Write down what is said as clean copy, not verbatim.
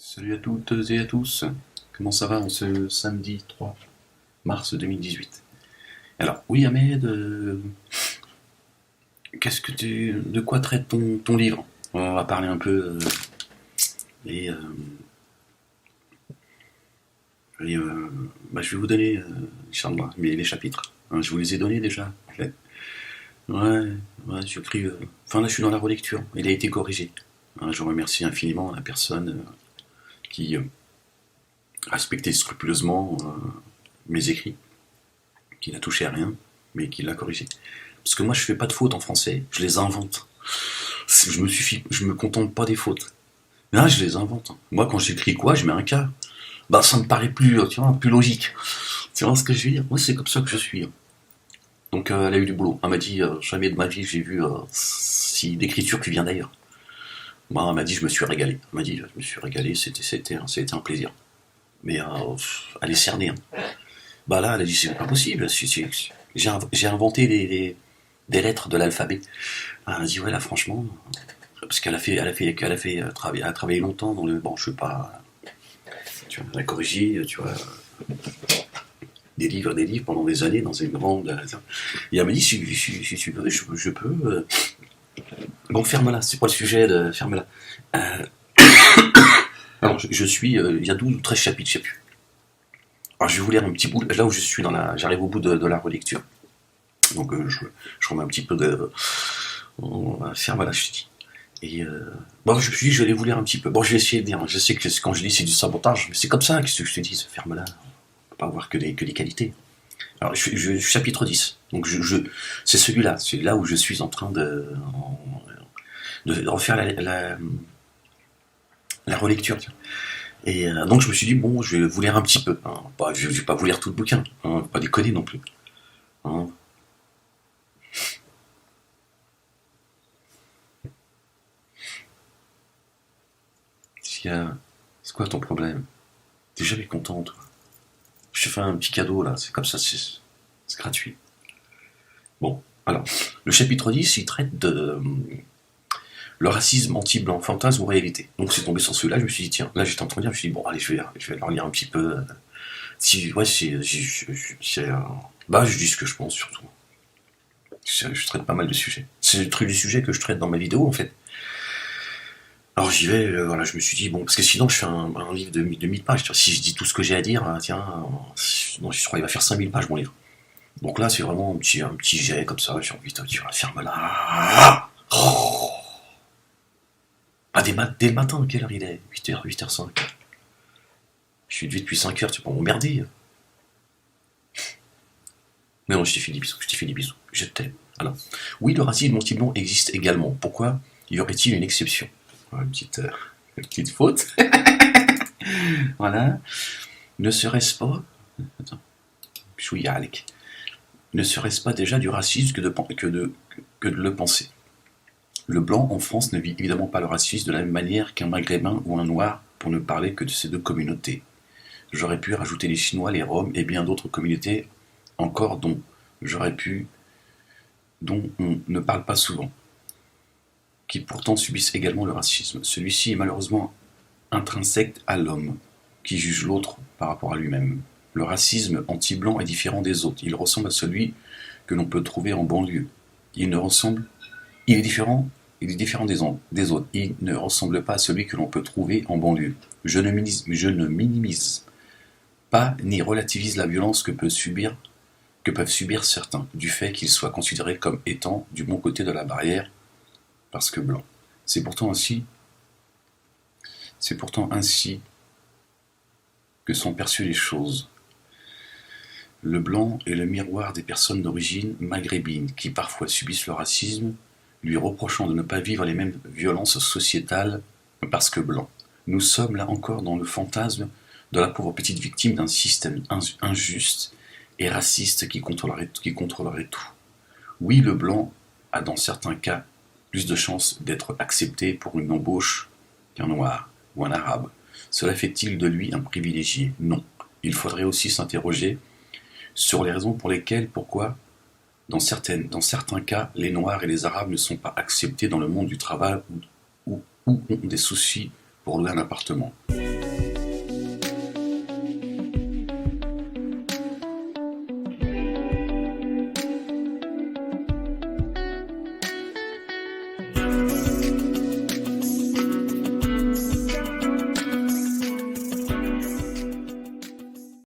Salut à toutes et à tous. Comment ça va en ce samedi 3 mars 2018? Alors, oui Ahmed, de quoi traite ton livre? On va parler un peu et, euh, je vais vous donner, Inch'Allah, les chapitres. Hein, je vous les ai donnés déjà. Ouais, ouais, j'écris. Enfin là, je suis dans la relecture. Il a été corrigé. Hein, je remercie infiniment la personne qui respectait scrupuleusement mes écrits, qui n'a touché à rien, mais qui l'a corrigé. Parce que moi, je fais pas de fautes en français, je les invente. Je me contente pas des fautes. Là, je les invente. Moi, quand j'écris quoi, je mets un K. Bah, ça me paraît plus, tu vois, plus logique. Tu vois ce que je veux dire? Moi, c'est comme ça que je suis. Donc, elle a eu du boulot. Elle m'a dit, jamais de ma vie, j'ai vu si d'écriture qui vient d'ailleurs. Moi, elle m'a dit, je me suis régalé. Elle m'a dit, je me suis régalé, c'était un plaisir. Mais elle est cernée. Hein. Bah là, elle a dit, c'est pas possible. J'ai inventé des lettres de l'alphabet. Elle a dit, ouais, là, franchement, parce elle a travaillé longtemps dans le, bon, je sais pas, tu vois, elle a corrigé, tu vois, des livres pendant des années dans une grande, et elle m'a dit, si tu veux, je peux, bon, ferme-la, c'est pas le sujet de, ferme-la. Euh, alors, je suis, il y a 12 ou 13 chapitres, je sais plus. Alors, je vais vous lire un petit bout, là où je suis j'arrive au bout de la relecture. Donc, je remets un petit peu de, ferme-la, je te dis. Et bon, je me suis dit, je vais vous lire un petit peu. Bon, je vais essayer de dire. Je sais que quand je dis c'est du sabotage, mais c'est comme ça que je te dis, ferme-la. On peut pas avoir que des qualités. Alors, chapitre 10. Donc, c'est celui-là. C'est là où je suis en train de refaire la relecture. Et donc, je me suis dit, bon, je vais vous lire un petit peu. Hein. Je vais pas vous lire tout le bouquin. Hein, pas déconner non plus. Hein. C'est quoi ton problème? T'es jamais content, toi. Je te fais un petit cadeau, là. C'est comme ça, c'est gratuit. Bon, alors, le chapitre 10, il traite de le racisme anti-blanc, fantasme ou réalité. Donc c'est tombé sur celui-là, je me suis dit, tiens, là j'étais en train de lire, je me suis dit, bon, allez, je vais leur lire un petit peu. Si, ouais, bah, je dis ce que je pense, surtout. Je traite pas mal de sujets. C'est le truc du sujet que je traite dans ma vidéo, en fait. Alors j'y vais, voilà, je me suis dit, bon, parce que sinon je fais un livre de 1000 pages. Si je dis tout ce que j'ai à dire, tiens, non, je crois qu'il va faire 5000 pages mon livre. Donc là, c'est vraiment un petit jet comme ça, j'ai envie de dire, ferme-la. Oh. Ah, dès le matin, quelle heure il est? 8h, 8h05. Je suis levé depuis 5h, tu peux m'emmerder. Mais non, je t'ai fait des bisous, je t'ai fait des bisous. Je t'aime. Alors, oui, le racisme anti-blanc existe également. Pourquoi y aurait-il une exception? Voilà, une petite faute. Voilà. Ne serait-ce pas... Attends. Chouïa, Alec. Ne serait-ce pas déjà du racisme que de le penser? Le blanc en France ne vit évidemment pas le racisme de la même manière qu'un maghrébin ou un noir, pour ne parler que de ces deux communautés. J'aurais pu rajouter les Chinois, les Roms et bien d'autres communautés encore dont on ne parle pas souvent, qui pourtant subissent également le racisme. Celui-ci est malheureusement intrinsèque à l'homme, qui juge l'autre par rapport à lui-même. Le racisme anti-blanc est différent des autres. Il ressemble à celui que l'on peut trouver en banlieue. Il est différent des autres. Il ne ressemble pas à celui que l'on peut trouver en banlieue. Je ne minimise pas ni relativise la violence que peuvent subir certains, du fait qu'ils soient considérés comme étant du bon côté de la barrière parce que blanc. C'est pourtant ainsi que sont perçues les choses. Le blanc est le miroir des personnes d'origine maghrébine qui parfois subissent le racisme, lui reprochant de ne pas vivre les mêmes violences sociétales parce que blanc. Nous sommes là encore dans le fantasme de la pauvre petite victime d'un système injuste et raciste qui contrôlerait tout. Oui, le blanc a dans certains cas plus de chances d'être accepté pour une embauche qu'un noir ou un arabe. Cela fait-il de lui un privilégié? Non. Il faudrait aussi s'interroger sur les raisons pourquoi, dans certains cas, les noirs et les arabes ne sont pas acceptés dans le monde du travail ou ont des soucis pour louer un appartement.